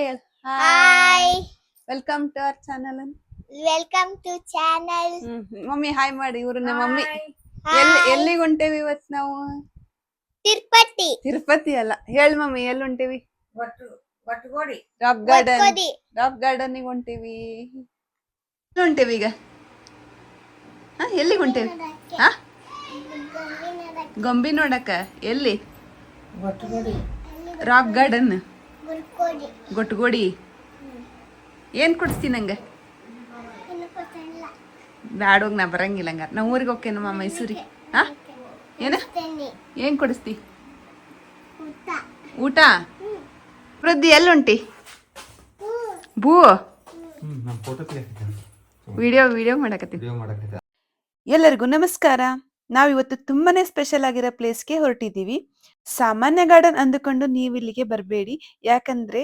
Hi, welcome to our channel. Welcome to channel. Mummy hi ಮಾಡಿ. ಇವರು ನಮ್ಮ mummy. Hi. ಎಲ್ಲಿಗೆ ಹೊಂಟೇವಿ ಇವತ್ತು ನಾವು? ತಿರುಪತಿ ಅಲ್ಲ, ಹೇಳಿ ಮಮ್ಮಿ ಎಲ್ಲಿ ಹೊಂಟೇವಿ? Rock garden. ಒಟ್ಕೋಡಿ. ರಾಕ್ ಗಾರ್ಡನ್ಗೆ ಹೊಂಟೇವಿ. ಎಲ್ಲಿ ಹೊಂಟೇವಿ ಈಗ? ಎಲ್ಲಿಗೆ ಹೊಂಟೇವಿ? ಗೊಂಬಿ ನೋಡಕ. ಎಲ್ಲಿ? Rock garden, Gottagodi. ಏನ್ ಕೊಡಿಸ್ತೀನಿ ನಂಗೆ? ಬ್ಯಾಡೋಗಿ ನಾ ಬರಂಗಿಲ್ಲ ಹಂಗಾರ. ನಾ ಊರಿಗೆ ಹೋಗ್ತೇನಮ್ಮ ಮೈಸೂರಿಗೆ. ಏನ ಏನ್ ಕೊಡಿಸ್ತಿ? ಊಟ. ವೃದ್ಧಿ ಎಲ್ಲಿ ಹೊಂಟಿ? ಭೂ ವಿಡಿಯೋ ಮಾಡಕತ್ತೀನಿ. ಎಲ್ಲರಿಗೂ ನಮಸ್ಕಾರ. ನಾವಿವತ್ತು ತುಂಬಾನೇ ಸ್ಪೆಷಲ್ ಆಗಿರೋ ಪ್ಲೇಸ್ಗೆ ಹೊರಟಿದ್ದೀವಿ. ಸಾಮಾನ್ಯ ಗಾರ್ಡನ್ ಅಂದುಕೊಂಡು ನೀವು ಇಲ್ಲಿಗೆ ಬರಬೇಡಿ. ಯಾಕಂದ್ರೆ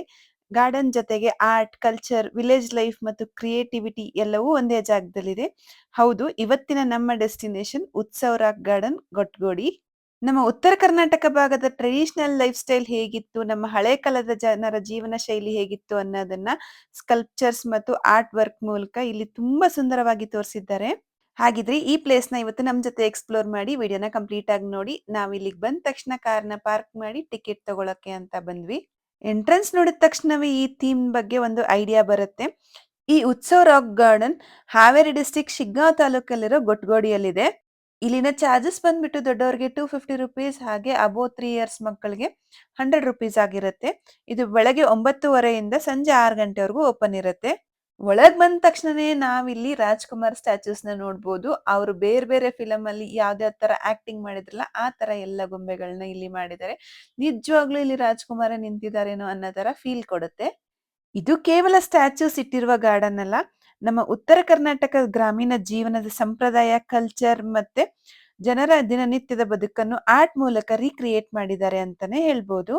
ಗಾರ್ಡನ್ ಜೊತೆಗೆ ಆರ್ಟ್, ಕಲ್ಚರ್, ವಿಲೇಜ್ ಲೈಫ್ ಮತ್ತು ಕ್ರಿಯೇಟಿವಿಟಿ ಎಲ್ಲವೂ ಒಂದೇ ಜಾಗದಲ್ಲಿದೆ. ಹೌದು, ಇವತ್ತಿನ ನಮ್ಮ ಡೆಸ್ಟಿನೇಷನ್ ಉತ್ಸವ್ ರಾಕ್ ಗಾರ್ಡನ್, ಗೊಟ್ಟಗೋಡಿ. ನಮ್ಮ ಉತ್ತರ ಕರ್ನಾಟಕ ಭಾಗದ ಟ್ರೆಡಿಷನಲ್ ಲೈಫ್ ಸ್ಟೈಲ್ ಹೇಗಿತ್ತು, ನಮ್ಮ ಹಳೆ ಕಾಲದ ಜನರ ಜೀವನ ಶೈಲಿ ಹೇಗಿತ್ತು ಅನ್ನೋದನ್ನ ಸ್ಕಲ್ಪ್ಚರ್ಸ್ ಮತ್ತು ಆರ್ಟ್ ವರ್ಕ್ ಮೂಲಕ ಇಲ್ಲಿ ತುಂಬಾ ಸುಂದರವಾಗಿ ತೋರಿಸಿದ್ದಾರೆ. ಹಾಗಿದ್ರೆ ಈ ಪ್ಲೇಸ್ ನ ಇವತ್ತು ನಮ್ ಜೊತೆ ಎಕ್ಸ್ಪ್ಲೋರ್ ಮಾಡಿ ವಿಡಿಯೋನ ಕಂಪ್ಲೀಟ್ ಆಗಿ ನೋಡಿ. ನಾವ್ ಇಲ್ಲಿಗೆ ಬಂದ ತಕ್ಷಣ ಕಾರ್ನ ಪಾರ್ಕ್ ಮಾಡಿ ಟಿಕೆಟ್ ತಗೊಳಕ್ಕೆ ಅಂತ ಬಂದ್ವಿ. ಎಂಟ್ರೆನ್ಸ್ ನೋಡಿದ ತಕ್ಷಣವೇ ಈ ಥೀಮ್ ಬಗ್ಗೆ ಒಂದು ಐಡಿಯಾ ಬರುತ್ತೆ. ಈ Utsav rock garden Haveri district Shiggaon ತಾಲೂಕಲ್ಲಿರೋ ಗೊಟ್ಟಗೋಡಿಯಲ್ಲಿದೆ. ಇಲ್ಲಿನ ಚಾರ್ಜಸ್ ಬಂದ್ಬಿಟ್ಟು ದೊಡ್ಡವರಿಗೆ 250 ರುಪೀಸ್, ಹಾಗೆ ಅಬೋ 3 ಇಯರ್ಸ್ ಮಕ್ಕಳಿಗೆ 100 ರುಪೀಸ್ ಆಗಿರುತ್ತೆ. ಇದು ಬೆಳಗ್ಗೆ 9:30 ಸಂಜೆ 6 ಗಂಟೆವರೆಗೂ ಓಪನ್ ಇರುತ್ತೆ. ಒಳಗ್ ಬಂದ ತಕ್ಷಣನೇ ನಾವಿಲ್ಲಿ ರಾಜ್ಕುಮಾರ್ ಸ್ಟ್ಯಾಚೂಸ್ ನ ನೋಡ್ಬೋದು. ಅವರು ಬೇರೆ ಬೇರೆ ಫಿಲಂ ಅಲ್ಲಿ ಯಾವ್ದಾವ್ ತರ ಆಕ್ಟಿಂಗ್ ಮಾಡಿದ್ರಲ್ಲ ಆ ತರ ಎಲ್ಲ ಗೊಂಬೆಗಳನ್ನ ಇಲ್ಲಿ ಮಾಡಿದ್ದಾರೆ. ನಿಜವಾಗ್ಲೂ ಇಲ್ಲಿ ರಾಜ್ಕುಮಾರ ನಿಂತಿದ್ದಾರೇನೋ ಅನ್ನೋ ತರ ಫೀಲ್ ಕೊಡುತ್ತೆ. ಇದು ಕೇವಲ ಸ್ಟ್ಯಾಚೂಸ್ ಇಟ್ಟಿರುವ ಗಾರ್ಡನ್ ಅಲ್ಲ, ನಮ್ಮ ಉತ್ತರ ಕರ್ನಾಟಕ ಗ್ರಾಮೀಣ ಜೀವನದ ಸಂಪ್ರದಾಯ, ಕಲ್ಚರ್ ಮತ್ತೆ ಜನರ ದಿನನಿತ್ಯದ ಬದುಕನ್ನು ಆರ್ಟ್ ಮೂಲಕ ರೀಕ್ರಿಯೇಟ್ ಮಾಡಿದ್ದಾರೆ ಅಂತಾನೆ ಹೇಳ್ಬೋದು.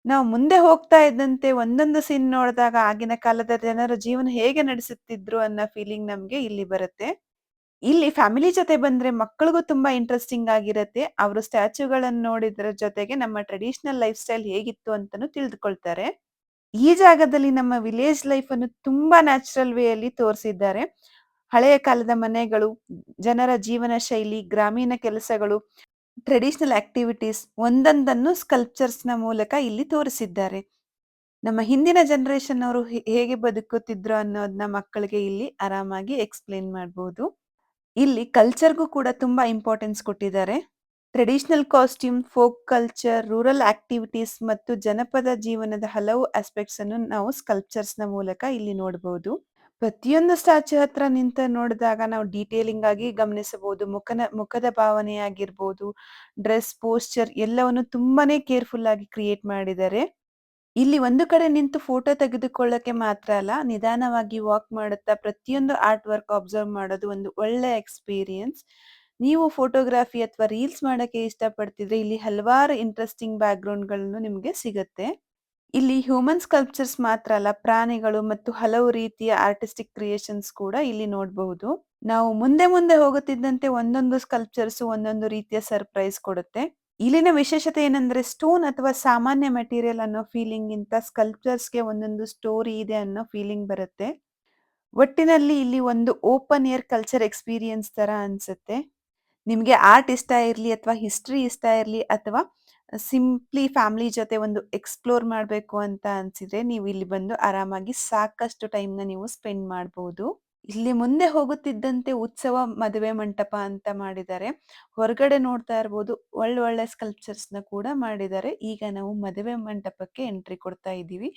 ನಾವು ಮುಂದೆ ಹೋಗ್ತಾ ಇದ್ದಂತೆ ಒಂದೊಂದು ಸೀನ್ ನೋಡಿದಾಗ ಆಗಿನ ಕಾಲದ ಜನರ ಜೀವನ ಹೇಗೆ ನಡೆಸುತ್ತಿದ್ರು ಅನ್ನೋ ಫೀಲಿಂಗ್ ನಮ್ಗೆ ಇಲ್ಲಿ ಬರುತ್ತೆ. ಇಲ್ಲಿ ಫ್ಯಾಮಿಲಿ ಜೊತೆ ಬಂದ್ರೆ ಮಕ್ಕಳಿಗೂ ತುಂಬಾ ಇಂಟ್ರೆಸ್ಟಿಂಗ್ ಆಗಿರತ್ತೆ. ಅವರು ಸ್ಟ್ಯಾಚ್ಯೂಗಳನ್ನು ನೋಡಿದ್ರ ಜೊತೆಗೆ ನಮ್ಮ ಟ್ರೆಡಿಷನಲ್ ಲೈಫ್ ಸ್ಟೈಲ್ ಹೇಗಿತ್ತು ಅಂತಾನು ತಿಳಿದುಕೊಳ್ತಾರೆ. ಈ ಜಾಗದಲ್ಲಿ ನಮ್ಮ ವಿಲೇಜ್ ಲೈಫ್ ಅನ್ನು ತುಂಬಾ ನ್ಯಾಚುರಲ್ ವೇ ಅಲ್ಲಿ ತೋರಿಸಿದ್ದಾರೆ. ಹಳೆಯ ಕಾಲದ ಮನೆಗಳು, ಜನರ ಜೀವನ ಶೈಲಿ, ಗ್ರಾಮೀಣ ಕೆಲಸಗಳು, ಟ್ರೆಡಿಷನಲ್ ಆಕ್ಟಿವಿಟೀಸ್ ಒಂದೊಂದನ್ನು ಸ್ಕಲ್ಪ್ಚರ್ಸ್ ನ ಮೂಲಕ ಇಲ್ಲಿ ತೋರಿಸಿದ್ದಾರೆ. ನಮ್ಮ ಹಿಂದಿನ ಜನರೇಷನ್ ಅವರು ಹೇಗೆ ಬದುಕುತ್ತಿದ್ರು ಅನ್ನೋದನ್ನ ಮಕ್ಕಳಿಗೆ ಇಲ್ಲಿ ಆರಾಮಾಗಿ ಎಕ್ಸ್ಪ್ಲೇನ್ ಮಾಡಬಹುದು. ಇಲ್ಲಿ ಕಲ್ಚರ್ಗೂ ಕೂಡ ತುಂಬಾ ಇಂಪಾರ್ಟೆನ್ಸ್ ಕೊಟ್ಟಿದ್ದಾರೆ. Traditional costume, folk culture, rural activities ಮತ್ತು ಜನಪದ ಜೀವನದ ಹಲವು ಆಸ್ಪೆಕ್ಟ್ಸ್ ಅನ್ನು ನಾವು ಸ್ಕಲ್ಪ್ಚರ್ಸ್ ನ ಮೂಲಕ ಇಲ್ಲಿ ನೋಡಬಹುದು. ಪ್ರತಿಯೊಂದು ಸ್ಟ್ಯಾಚ್ಯೂ ಹತ್ರ ನಿಂತ ನೋಡಿದಾಗ ನಾವು ಡೀಟೇಲಿಂಗ್ ಆಗಿ ಗಮನಿಸಬಹುದು. ಮುಖದ ಭಾವನೆ ಆಗಿರ್ಬೋದು, ಡ್ರೆಸ್, ಪೋಸ್ಚರ್ ಎಲ್ಲವನ್ನು ತುಂಬಾನೇ ಕೇರ್ಫುಲ್ ಆಗಿ ಕ್ರಿಯೇಟ್ ಮಾಡಿದ್ದಾರೆ. ಇಲ್ಲಿ ಒಂದು ಕಡೆ ನಿಂತು ಫೋಟೋ ತೆಗೆದುಕೊಳ್ಳಕ್ಕೆ ಮಾತ್ರ ಅಲ್ಲ, ನಿಧಾನವಾಗಿ ವಾಕ್ ಮಾಡುತ್ತಾ ಪ್ರತಿಯೊಂದು ಆರ್ಟ್ ವರ್ಕ್ ಅಬ್ಸರ್ವ್ ಮಾಡೋದು ಒಂದು ಒಳ್ಳೆ ಎಕ್ಸ್ಪೀರಿಯನ್ಸ್. ನೀವು ಫೋಟೋಗ್ರಫಿ ಅಥವಾ ರೀಲ್ಸ್ ಮಾಡಕ್ಕೆ ಇಷ್ಟಪಡ್ತಿದ್ರೆ ಇಲ್ಲಿ ಹಲವಾರು ಇಂಟ್ರೆಸ್ಟಿಂಗ್ ಬ್ಯಾಕ್ ಗ್ರೌಂಡ್ ಗಳನ್ನು ನಿಮ್ಗೆ ಸಿಗುತ್ತೆ. ಇಲ್ಲಿ ಹ್ಯೂಮನ್ ಸ್ಕಲ್ಪ್ಚರ್ಸ್ ಮಾತ್ರ ಅಲ್ಲ, ಪ್ರಾಣಿಗಳು ಮತ್ತು ಹಲವು ರೀತಿಯ ಆರ್ಟಿಸ್ಟಿಕ್ ಕ್ರಿಯೇಷನ್ಸ್ ಕೂಡ ಇಲ್ಲಿ ನೋಡಬಹುದು. ನಾವು ಮುಂದೆ ಮುಂದೆ ಹೋಗುತ್ತಿದ್ದಂತೆ ಒಂದೊಂದು ಸ್ಕಲ್ಪ್ಚರ್ಸ್ ಒಂದೊಂದು ರೀತಿಯ ಸರ್ಪ್ರೈಸ್ ಕೊಡುತ್ತೆ. ಇಲ್ಲಿನ ವಿಶೇಷತೆ ಏನಂದ್ರೆ ಸ್ಟೋನ್ ಅಥವಾ ಸಾಮಾನ್ಯ ಮೆಟೀರಿಯಲ್ ಅನ್ನೋ ಫೀಲಿಂಗ್ ಗಿಂತ ಸ್ಕಲ್ಪ್ಚರ್ಸ್ಗೆ ಒಂದೊಂದು ಸ್ಟೋರಿ ಇದೆ ಅನ್ನೋ ಫೀಲಿಂಗ್ ಬರುತ್ತೆ. ಒಟ್ಟಿನಲ್ಲಿ ಇಲ್ಲಿ ಒಂದು ಓಪನ್ ಏರ್ ಕಲ್ಚರ್ ಎಕ್ಸ್ಪೀರಿಯನ್ಸ್ ತರ ಅನ್ಸುತ್ತೆ. ನಿಮ್ಗೆ ಆರ್ಟ್ ಇಷ್ಟ ಇರ್ಲಿ ಅಥವಾ ಹಿಸ್ಟ್ರಿ ಇಷ್ಟ ಇರ್ಲಿ ಅಥವಾ ಸಿಂಪ್ಲಿ ಫ್ಯಾಮಿಲಿ ಜೊತೆ ಒಂದು ಎಕ್ಸ್ಪ್ಲೋರ್ ಮಾಡಬೇಕು ಅಂತ ಅನ್ಸಿದ್ರೆ ನೀವು ಇಲ್ಲಿ ಬಂದು ಆರಾಮಾಗಿ ಸಾಕಷ್ಟು ಟೈಮ್ ನ ನೀವು ಸ್ಪೆಂಡ್ ಮಾಡಬಹುದು. ಇಲ್ಲಿ ಮುಂದೆ ಹೋಗುತ್ತಿದ್ದಂತೆ ಉತ್ಸವ ಮದುವೆ ಮಂಟಪ ಅಂತ ಮಾಡಿದ್ದಾರೆ. ಹೊರಗಡೆ ನೋಡ್ತಾ ಇರ್ಬೋದು, ಒಳ್ಳೊಳ್ಳೆ ಸ್ಕಲ್ಪ್ಚರ್ಸ್ ನ ಕೂಡ ಮಾಡಿದ್ದಾರೆ. ಈಗ ನಾವು ಮದುವೆ ಮಂಟಪಕ್ಕೆ ಎಂಟ್ರಿ ಕೊಡ್ತಾ ಇದ್ದೀವಿ.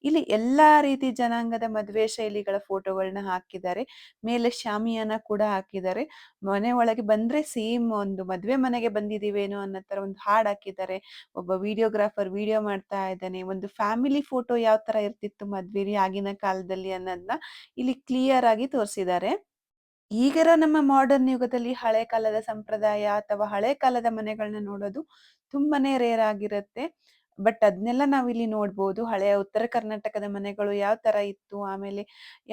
ಇಲ್ಲಿ ಎಲ್ಲಾ ರೀತಿ ಜನಾಂಗದ ಮದುವೆ ಶೈಲಿಗಳ ಫೋಟೋಗಳನ್ನ ಹಾಕಿದ್ದಾರೆ. ಮೇಲೆ ಶಾಮಿಯಾನ ಕೂಡ ಹಾಕಿದ್ದಾರೆ. ಮನೆ ಒಳಗೆ ಬಂದ್ರೆ ಸೇಮ್ ಒಂದು ಮದುವೆ ಮನೆಗೆ ಬಂದಿದೀವೇನೋ ಅನ್ನೋ ತರ ಒಂದು ಹಾಡ್ ಹಾಕಿದ್ದಾರೆ. ಒಬ್ಬ ವಿಡಿಯೋಗ್ರಾಫರ್ ವಿಡಿಯೋ ಮಾಡ್ತಾ ಇದ್ದಾನೆ. ಒಂದು ಫ್ಯಾಮಿಲಿ ಫೋಟೋ ಯಾವ ತರ ಇರ್ತಿತ್ತು ಮದ್ವೆಲಿ ಆಗಿನ ಕಾಲದಲ್ಲಿ ಅನ್ನೋದನ್ನ ಇಲ್ಲಿ ಕ್ಲಿಯರ್ ಆಗಿ ತೋರಿಸಿದ್ದಾರೆ. ಈಗಿರೋ ನಮ್ಮ ಮಾಡರ್ನ್ ಯುಗದಲ್ಲಿ ಹಳೆ ಕಾಲದ ಸಂಪ್ರದಾಯ ಅಥವಾ ಹಳೆ ಕಾಲದ ಮನೆಗಳನ್ನ ನೋಡೋದು ತುಂಬಾನೇ ರೇರ್ ಆಗಿರುತ್ತೆ. ಬಟ್ ಅದನ್ನೆಲ್ಲ ನಾವಿಲ್ಲಿ ನೋಡ್ಬೋದು. ಹಳೆಯ ಉತ್ತರ ಕರ್ನಾಟಕದ ಮನೆಗಳು ಯಾವ ತರ ಇತ್ತು, ಆಮೇಲೆ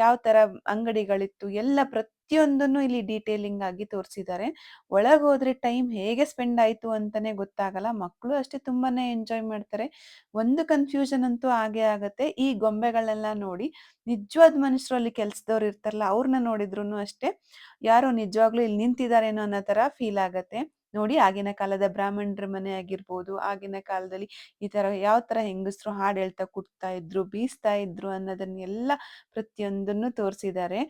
ಯಾವ ತರ ಅಂಗಡಿಗಳಿತ್ತು, ಎಲ್ಲ ಪ್ರತಿಯೊಂದನ್ನು ಇಲ್ಲಿ ಡೀಟೇಲಿಂಗ್ ಆಗಿ ತೋರಿಸಿದ್ದಾರೆ. ಒಳಗ್ ಹೋದ್ರೆ ಟೈಮ್ ಹೇಗೆ ಸ್ಪೆಂಡ್ ಆಯ್ತು ಅಂತಾನೆ ಗೊತ್ತಾಗಲ್ಲ. ಮಕ್ಕಳು ಅಷ್ಟೇ ತುಂಬಾನೇ ಎಂಜಾಯ್ ಮಾಡ್ತಾರೆ. ಒಂದು ಕನ್ಫ್ಯೂಷನ್ ಅಂತೂ ಆಗೇ ಆಗತ್ತೆ. ಈ ಗೊಂಬೆಗಳನ್ನೆಲ್ಲ ನೋಡಿ ನಿಜವಾದ ಮನುಷ್ಯರು ಅಲ್ಲಿ ಕೆಲ್ಸದವ್ರು ಇರ್ತಾರಲ್ಲ ಅವ್ರನ್ನ ನೋಡಿದ್ರುನು ಅಷ್ಟೇ ಯಾರೋ ನಿಜವಾಗ್ಲೂ ಇಲ್ಲಿ ನಿಂತಿದಾರೇನೋ ಅನ್ನೋ ತರ ಫೀಲ್ ಆಗತ್ತೆ. ನೋಡಿ ಆಗಿನ ಕಾಲದ ಬ್ರಾಹ್ಮಣರ ಮನೆ ಆಗಿರ್ಬೋದು, ಆಗಿನ ಕಾಲದಲ್ಲಿ ಈ ತರ ಯಾವ ತರ ಹೆಂಗಸರು ಹಾಡು ಹೇಳ್ತಾ ಕುಟ್ತಾ ಇದ್ರು, ಬೀಸ್ತಾ ಇದ್ರು ಅನ್ನೋದನ್ನೆಲ್ಲ ಪ್ರತಿಯೊಂದನ್ನು ತೋರಿಸಿದ್ದಾರೆ.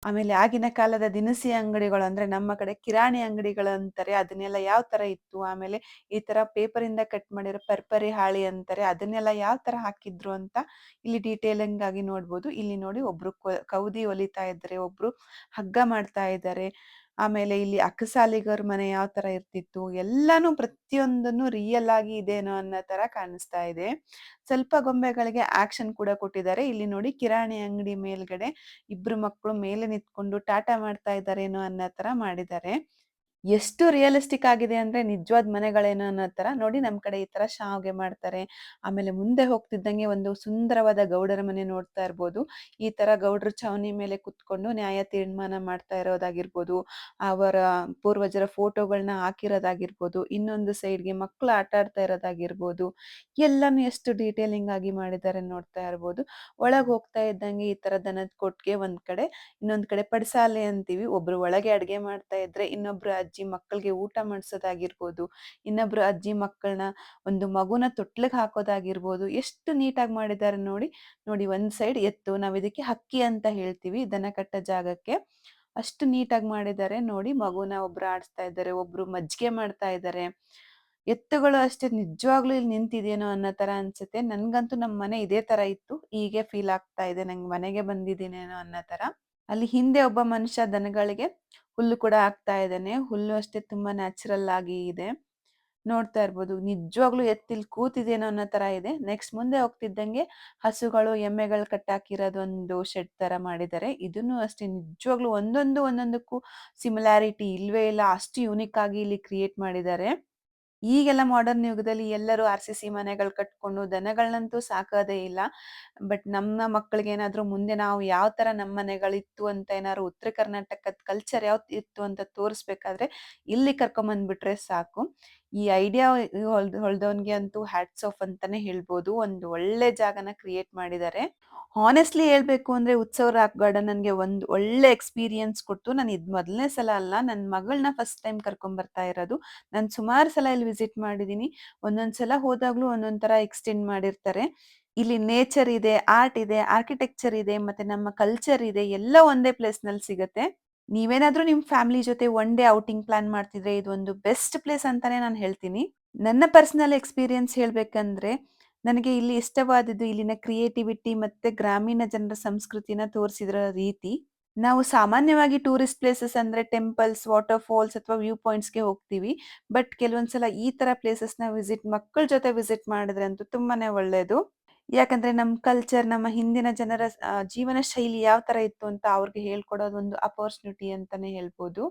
ಆಮೇಲೆ ಆಗಿನ ಕಾಲದ ದಿನಸಿ ಅಂಗಡಿಗಳು ಅಂದ್ರೆ ನಮ್ಮ ಕಡೆ ಕಿರಾಣಿ ಅಂಗಡಿಗಳು ಅಂತಾರೆ, ಅದನ್ನೆಲ್ಲ ಯಾವ ತರ ಇತ್ತು. ಆಮೇಲೆ ಈ ತರ ಪೇಪರ್ ಇಂದ ಕಟ್ ಮಾಡಿರೋ ಪರ್ಪರಿ ಹಾಳಿ ಅಂತಾರೆ, ಅದನ್ನೆಲ್ಲ ಯಾವ ತರ ಹಾಕಿದ್ರು ಅಂತ ಇಲ್ಲಿ ಡೀಟೇಲಿಂಗ್ ಆಗಿ ನೋಡ್ಬೋದು. ಇಲ್ಲಿ ನೋಡಿ ಒಬ್ರು ಕೌದಿ ಹೊಲಿತಾ ಇದ್ದಾರೆ, ಒಬ್ರು ಹಗ್ಗ ಮಾಡ್ತಾ ಇದ್ದಾರೆ. ಆಮೇಲೆ ಇಲ್ಲಿ ಅಕ್ಕಸಾಲಿಗರ ಮನೆ ಯಾವ ತರ ಇರ್ತಿತ್ತು ಎಲ್ಲಾನು ಪ್ರತಿಯೊಂದನ್ನು ರಿಯಲ್ ಆಗಿ ಇದೇನೋ ಅನ್ನೋ ತರ ಕಾಣಿಸ್ತಾ ಇದೆ. ಸ್ವಲ್ಪ ಗೊಂಬೆಗಳಿಗೆ ಆಕ್ಷನ್ ಕೂಡ ಕೊಟ್ಟಿದ್ದಾರೆ. ಇಲ್ಲಿ ನೋಡಿ ಕಿರಾಣಿ ಅಂಗಡಿ ಮೇಲ್ಗಡೆ ಇಬ್ರು ಮಕ್ಕಳು ಮೇಲೆ ನಿಂತ್ಕೊಂಡು ಟಾಟಾ ಮಾಡ್ತಾ ಇದ್ದಾರೇನೋ ಅನ್ನೋ ತರ ಮಾಡಿದ್ದಾರೆ. ಎಷ್ಟು ರಿಯಲಿಸ್ಟಿಕ್ ಆಗಿದೆ ಅಂದ್ರೆ ನಿಜವಾದ ಮನೆಗಳೇನೋ ಅನ್ನೋ ತರ. ನೋಡಿ ನಮ್ ಕಡೆ ಈ ತರ ಶಾವ್ಗೆ ಮಾಡ್ತಾರೆ. ಆಮೇಲೆ ಮುಂದೆ ಹೋಗ್ತಿದ್ದಂಗೆ ಒಂದು ಸುಂದರವಾದ ಗೌಡರ ಮನೆ ನೋಡ್ತಾ ಇರ್ಬೋದು. ಈ ತರ ಗೌಡ್ರು ಛಾವಣಿ ಮೇಲೆ ಕುತ್ಕೊಂಡು ನ್ಯಾಯ ತೀರ್ಮಾನ ಮಾಡ್ತಾ ಇರೋದಾಗಿರ್ಬೋದು, ಅವರ ಪೂರ್ವಜರ ಫೋಟೋಗಳನ್ನ ಹಾಕಿರೋದಾಗಿರ್ಬೋದು, ಇನ್ನೊಂದು ಸೈಡ್ಗೆ ಮಕ್ಕಳು ಆಟ ಆಡ್ತಾ ಇರೋದಾಗಿರ್ಬೋದು, ಎಲ್ಲಾನು ಎಷ್ಟು ಡೀಟೇಲಿಂಗ್ ಆಗಿ ಮಾಡಿದ್ದಾರೆ ನೋಡ್ತಾ ಇರ್ಬೋದು. ಒಳಗ್ ಹೋಗ್ತಾ ಇದ್ದಂಗೆ ಈ ತರ ದನದ ಕೊಟ್ಟಿಗೆ ಒಂದ್ ಕಡೆ, ಇನ್ನೊಂದ್ ಕಡೆ ಪಡಸಾಲೆ ಅಂತೀವಿ. ಒಬ್ರು ಒಳಗೆ ಅಡ್ಗೆ ಮಾಡ್ತಾ ಇದ್ರೆ ಇನ್ನೊಬ್ರು ಅಜ್ಜಿ ಮಕ್ಕಳಿಗೆ ಊಟ ಮಾಡ್ಸೋದಾಗಿರ್ಬೋದು, ಇನ್ನೊಬ್ರು ಅಜ್ಜಿ ಮಕ್ಕಳನ್ನ ಒಂದು ಮಗುನ ತೊಟ್ಲಿಗೆ ಹಾಕೋದಾಗಿರ್ಬೋದು, ಎಷ್ಟು ನೀಟಾಗಿ ಮಾಡಿದ್ದಾರೆ ನೋಡಿ. ನೋಡಿ ಒಂದ್ ಸೈಡ್ ಎತ್ತು, ನಾವ್ ಇದಕ್ಕೆ ಹಕ್ಕಿ ಅಂತ ಹೇಳ್ತೀವಿ ದನ ಕಟ್ಟ ಜಾಗಕ್ಕೆ. ಅಷ್ಟು ನೀಟಾಗಿ ಮಾಡಿದ್ದಾರೆ ನೋಡಿ. ಮಗುನ ಒಬ್ರು ಆಡಿಸ್ತಾ ಇದ್ದಾರೆ, ಒಬ್ರು ಮಜ್ಜಿಗೆ ಮಾಡ್ತಾ ಇದ್ದಾರೆ. ಎತ್ತುಗಳು ಅಷ್ಟೇ ನಿಜವಾಗ್ಲೂ ಇಲ್ಲಿ ನಿಂತಿದೇನೋ ಅನ್ನೋ ತರ ಅನ್ಸುತ್ತೆ. ನನ್ಗಂತೂ ನಮ್ ಮನೆ ಇದೇ ತರ ಇತ್ತು, ಹೀಗೆ ಫೀಲ್ ಆಗ್ತಾ ಇದೆ ನಂಗೆ ಮನೆಗೆ ಬಂದಿದ್ದೀನೇನೋ ಅನ್ನೋ ತರ. ಅಲ್ಲಿ ಹಿಂದೆ ಒಬ್ಬ ಮನುಷ್ಯ ದನಗಳಿಗೆ ಹುಲ್ಲು ಕೂಡ ಹಾಕ್ತಾ ಇದ್ದಾನೆ. ಹುಲ್ಲು ಅಷ್ಟೇ ತುಂಬಾ ನ್ಯಾಚುರಲ್ ಆಗಿ ಇದೆ, ನೋಡ್ತಾ ಇರ್ಬೋದು. ನಿಜವಾಗ್ಲೂ ಎತ್ತಿಲ್ ಕೂತಿದೇನೋ ಅನ್ನೋ ತರ ಇದೆ. ನೆಕ್ಸ್ಟ್ ಮುಂದೆ ಹೋಗ್ತಿದ್ದಂಗೆ ಹಸುಗಳು ಎಮ್ಮೆಗಳು ಕಟ್ಟಾಕಿರೋದೊಂದು ಶೆಡ್ ತರ ಮಾಡಿದ್ದಾರೆ. ಇದನ್ನು ಅಷ್ಟೇ ನಿಜವಾಗ್ಲೂ ಒಂದೊಂದಕ್ಕೂ ಸಿಮಿಲಾರಿಟಿ ಇಲ್ವೇ ಇಲ್ಲ, ಅಷ್ಟು ಯೂನಿಕ್ ಆಗಿ ಇಲ್ಲಿ ಕ್ರಿಯೇಟ್ ಮಾಡಿದ್ದಾರೆ. ಈಗೆಲ್ಲ ಮಾಡರ್ನ್ ಯುಗದಲ್ಲಿ ಎಲ್ಲರೂ RCC ಮನೆಗಳು ಕಟ್ಕೊಂಡು ದನಗಳನ್ನಂತೂ ಸಾಕೋದೇ ಇಲ್ಲ. ಬಟ್ ನಮ್ಮ ಮಕ್ಕಳಿಗೆ ಏನಾದ್ರು ಮುಂದೆ ನಾವು ಯಾವ ತರ ನಮ್ಮ ಮನೆಗಳಿತ್ತು ಅಂತ ಏನಾದ್ರು ಉತ್ತರ ಕರ್ನಾಟಕದ ಕಲ್ಚರ್ ಯಾವ್ದು ಇತ್ತು ಅಂತ ತೋರಿಸ್ಬೇಕಾದ್ರೆ ಇಲ್ಲಿ ಕರ್ಕೊಂಬಂದ್ಬಿಟ್ರೆ ಸಾಕು. ಈ ಐಡಿಯಾ ಹೊಳ್ದವನ್ಗೆ ಅಂತೂ ಹ್ಯಾಟ್ಸ್ ಆಫ್ ಅಂತಾನೆ ಹೇಳ್ಬೋದು. ಒಂದು ಒಳ್ಳೆ ಜಾಗನ ಕ್ರಿಯೇಟ್ ಮಾಡಿದ್ದಾರೆ. ಹಾನೆಸ್ಟ್ಲಿ ಹೇಳ್ಬೇಕು ಅಂದ್ರೆ ಉತ್ಸವ ರಾಕ್ ಗಾರ್ಡನ್ ನನ್ಗೆ ಒಂದು ಒಳ್ಳೆ ಎಕ್ಸ್ಪೀರಿಯನ್ಸ್ ಕೊಟ್ಟು. ನಾನು ಇದ್ ಮೊದಲನೇ ಸಲ ಅಲ್ಲ, ನನ್ನ ಮಗಳನ್ನ ಫಸ್ಟ್ ಟೈಮ್ ಕರ್ಕೊಂಡ್ ಬರ್ತಾ ಇರೋದು. ನಾನು ಸುಮಾರು ಸಲ ಇಲ್ಲಿ ವಿಸಿಟ್ ಮಾಡಿದೀನಿ. ಒಂದೊಂದ್ಸಲ ಹೋದಾಗ್ಲೂ ಒಂದೊಂದ್ ತರ ಎಕ್ಸ್ಟೆಂಡ್ ಮಾಡಿರ್ತಾರೆ. ಇಲ್ಲಿ ನೇಚರ್ ಇದೆ, ಆರ್ಟ್ ಇದೆ, ಆರ್ಕಿಟೆಕ್ಚರ್ ಇದೆ, ಮತ್ತೆ ನಮ್ಮ ಕಲ್ಚರ್ ಇದೆ, ಎಲ್ಲ ಒಂದೇ ಪ್ಲೇಸ್ ನಲ್ಲಿ ಸಿಗತ್ತೆ. ನೀವೇನಾದ್ರೂ ನಿಮ್ ಫ್ಯಾಮಿಲಿ ಜೊತೆ ಒನ್ ಡೇ ಔಟಿಂಗ್ ಪ್ಲಾನ್ ಮಾಡ್ತಿದ್ರೆ ಇದೊಂದು ಬೆಸ್ಟ್ ಪ್ಲೇಸ್ ಅಂತಾನೆ ನಾನು ಹೇಳ್ತೀನಿ. ನನ್ನ ಪರ್ಸನಲ್ ಎಕ್ಸ್ಪೀರಿಯನ್ಸ್ ಹೇಳ್ಬೇಕಂದ್ರೆ ನನಗೆ ಇಲ್ಲಿ ಇಷ್ಟವಾದದ್ದು ಇಲ್ಲಿನ ಕ್ರಿಯೇಟಿವಿಟಿ ಮತ್ತೆ ಗ್ರಾಮೀಣ ಜನರ ಸಂಸ್ಕೃತಿನ ತೋರಿಸಿದ್ರ ರೀತಿ. ನಾವು ಸಾಮಾನ್ಯವಾಗಿ ಟೂರಿಸ್ಟ್ ಪ್ಲೇಸಸ್ ಅಂದ್ರೆ ಟೆಂಪಲ್ಸ್, ವಾಟರ್ ಫಾಲ್ಸ್ ಅಥವಾ ವ್ಯೂ ಪಾಯಿಂಟ್ಸ್ಗೆ ಹೋಗ್ತೀವಿ. ಬಟ್ ಕೆಲವೊಂದ್ಸಲ ಈ ತರ ಪ್ಲೇಸಸ್ ನ ಮಕ್ಕಳ ಜೊತೆ ವಿಸಿಟ್ ಮಾಡಿದ್ರೆ ಅಂತೂ ತುಂಬಾನೇ ಒಳ್ಳೇದು. ಯಾಕಂದ್ರೆ ನಮ್ ಕಲ್ಚರ್, ನಮ್ಮ ಹಿಂದಿನ ಜನರ ಜೀವನ ಶೈಲಿ ಯಾವ ತರ ಇತ್ತು ಅಂತ ಅವ್ರಿಗೆ ಹೇಳ್ಕೊಡೋದು ಒಂದು ಅಪರ್ಚುನಿಟಿ ಅಂತಾನೆ ಹೇಳ್ಬೋದು.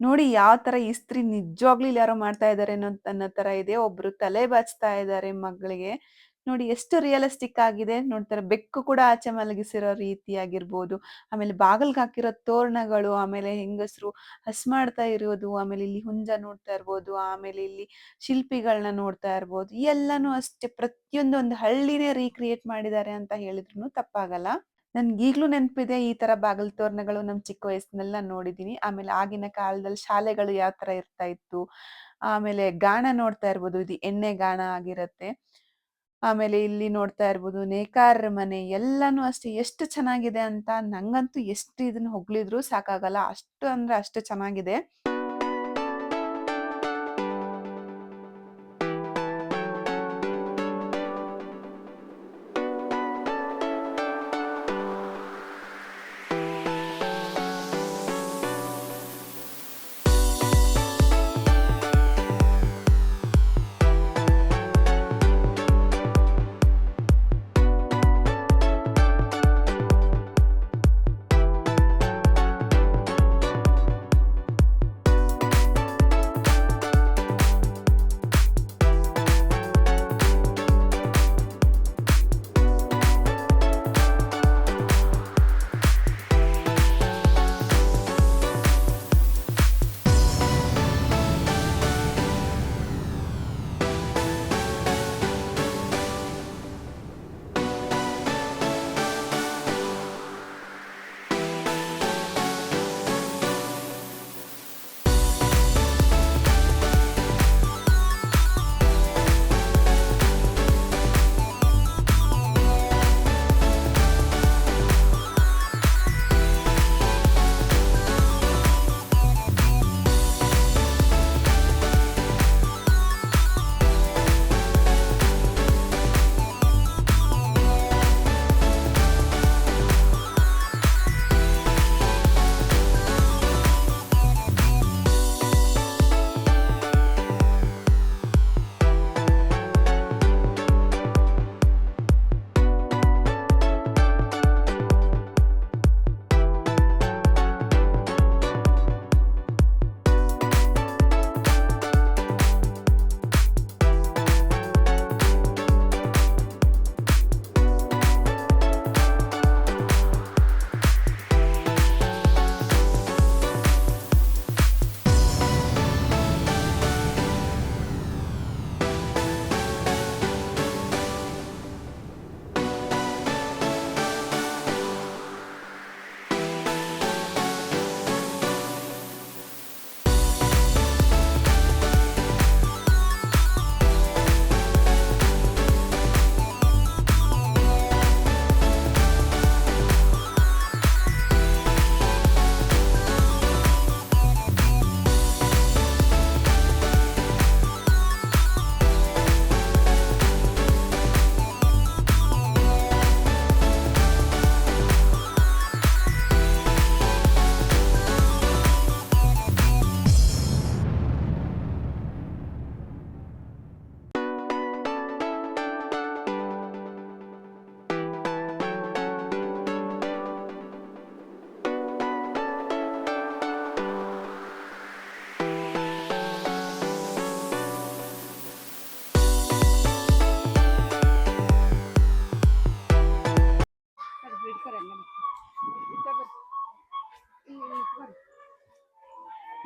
ನೋಡಿ ಯಾವ ತರ ಇಸ್ತ್ರಿ ನಿಜವಾಗ್ಲೂ ಇಲ್ಲಿ ಯಾರೋ ಮಾಡ್ತಾ ಇದಾರೆ ಅನ್ನೋ ತರ ಇದೆ. ಒಬ್ರು ತಲೆ ಬಾಚ್ತಾ ಇದ್ದಾರೆ ಮಗಳಿಗೆ. ನೋಡಿ ಎಷ್ಟು ರಿಯಲಿಸ್ಟಿಕ್ ಆಗಿದೆ. ನೋಡ್ತಾರೆ ಬೆಕ್ಕು ಕೂಡ ಆಚೆ ಮಲಗಿಸಿರೋ ರೀತಿ ಆಗಿರ್ಬೋದು, ಆಮೇಲೆ ಬಾಗಿಲ್ಗೆ ಹಾಕಿರೋ ತೋರಣಗಳು, ಆಮೇಲೆ ಹೆಂಗಸರು ಹಸ್ ಮಾಡ್ತಾ ಇರೋದು, ಆಮೇಲೆ ಇಲ್ಲಿ ಹುಂಜ ನೋಡ್ತಾ ಇರ್ಬೋದು, ಆಮೇಲೆ ಇಲ್ಲಿ ಶಿಲ್ಪಿಗಳನ್ನ ನೋಡ್ತಾ ಇರ್ಬೋದು. ಎಲ್ಲಾನು ಅಷ್ಟೇ ಪ್ರತಿಯೊಂದು ಒಂದು ಹಳ್ಳಿನೇ ರೀಕ್ರಿಯೇಟ್ ಮಾಡಿದ್ದಾರೆ ಅಂತ ಹೇಳಿದ್ರು ತಪ್ಪಾಗಲ್ಲ. ನನ್ಗೆ ಈಗ್ಲೂ ನೆನಪಿದೆ ಈ ತರ ಬಾಗಿಲು ತೋರಣಗಳು ನಮ್ ಚಿಕ್ಕ ವಯಸ್ಸಿನೆಲ್ಲ ನೋಡಿದೀನಿ. ಆಮೇಲೆ ಆಗಿನ ಕಾಲದಲ್ಲಿ ಶಾಲೆಗಳು ಯಾವ ತರ ಇರ್ತಾ ಇತ್ತು, ಆಮೇಲೆ ಗಾಣ ನೋಡ್ತಾ ಇರ್ಬೋದು, ಇದು ಎಣ್ಣೆ ಗಾಣ ಆಗಿರತ್ತೆ. ಆಮೇಲೆ ಇಲ್ಲಿ ನೋಡ್ತಾ ಇರ್ಬೋದು ನೇಕಾರರ ಮನೆ, ಎಲ್ಲಾನು ಅಷ್ಟೇ ಎಷ್ಟು ಚೆನ್ನಾಗಿದೆ ಅಂತ. ನಂಗಂತೂ ಎಷ್ಟು ಇದನ್ನ ಹೊಗಳಿದ್ರು ಸಾಕಾಗಲ್ಲ, ಅಷ್ಟು ಅಂದ್ರೆ ಅಷ್ಟು ಚೆನ್ನಾಗಿದೆ.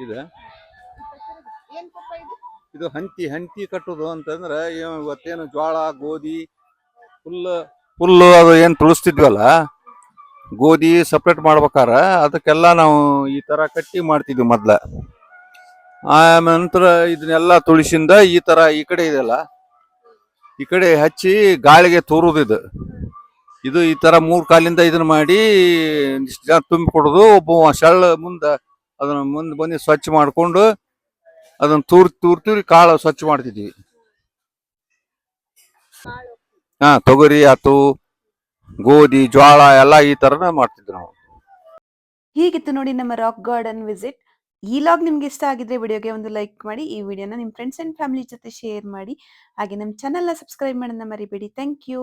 ಇದೆ. ಇದು ಹಂತಿ ಕಟ್ಟುದು ಅಂತಂದ್ರೆ ಇವತ್ತೇನು ಜ್ವಾಳ ಗೋಧಿ ಹುಲ್ಲು ಅದು ಏನ್ ತುಳಿಸ್ತಿದ್ವಲ್ಲ, ಗೋಧಿ ಸಪ್ರೇಟ್ ಮಾಡ್ಬೇಕಾರ ಅದಕ್ಕೆಲ್ಲ ನಾವು ಈ ತರ ಕಟ್ಟಿ ಮಾಡ್ತಿದ್ವಿ ಮೊದ್ಲ. ನಂತರ ಇದನ್ನೆಲ್ಲ ತುಳಿಸಿಂದ ಈ ತರ ಈ ಕಡೆ ಇದೆಲ್ಲ ಈ ಕಡೆ ಹಚ್ಚಿ ಗಾಳಿಗೆ ತೂರುದು. ಇದು ಈ ತರ 3 ಕಾಲಿಂದ ಇದನ್ನ ಮಾಡಿ ತುಂಬಿ ಕೊಡುದು. ಒಬ್ಬ ಶಳ್ಳ ಅದನ್ನ ಮುಂದೆ ಬಂದು ಸ್ವಚ್ಛ ಮಾಡ್ಕೊಂಡು ಅದನ್ನ ತೂರಿ ಕಾಳು ಸ್ವಚ್ಛ ಮಾಡ್ತಿದ್ವಿ. ತೊಗರಿ ಆತು, ಗೋಧಿ ಜ್ವಾಳ ಎಲ್ಲ ಈ ತರನ ಮಾಡ್ತಿದ್ವಿ ನಾವು. ಹೀಗಿತ್ತು ನೋಡಿ ನಮ್ಮ ರಾಕ್ ಗಾರ್ಡನ್ ವಿಸಿಟ್. ಈ ಲಾಗ್ ನಿಮ್ಗೆ ಇಷ್ಟ ಆಗಿದ್ರೆ ವಿಡಿಯೋಗೆ ಒಂದು ಲೈಕ್ ಮಾಡಿ, ಈ ವಿಡಿಯೋನ ನಿಮ್ಮ ಫ್ರೆಂಡ್ಸ್ ಅಂಡ್ ಫ್ಯಾಮಿಲಿ ಜೊತೆ ಶೇರ್ ಮಾಡಿ, ಹಾಗೆ ನಮ್ಮ ಚಾನೆಲ್ನ ಸಬ್ಸ್ಕ್ರೈಬ್ ಮಾಡೋದನ್ನ ಮರಿಬೇಡಿ. Thank you.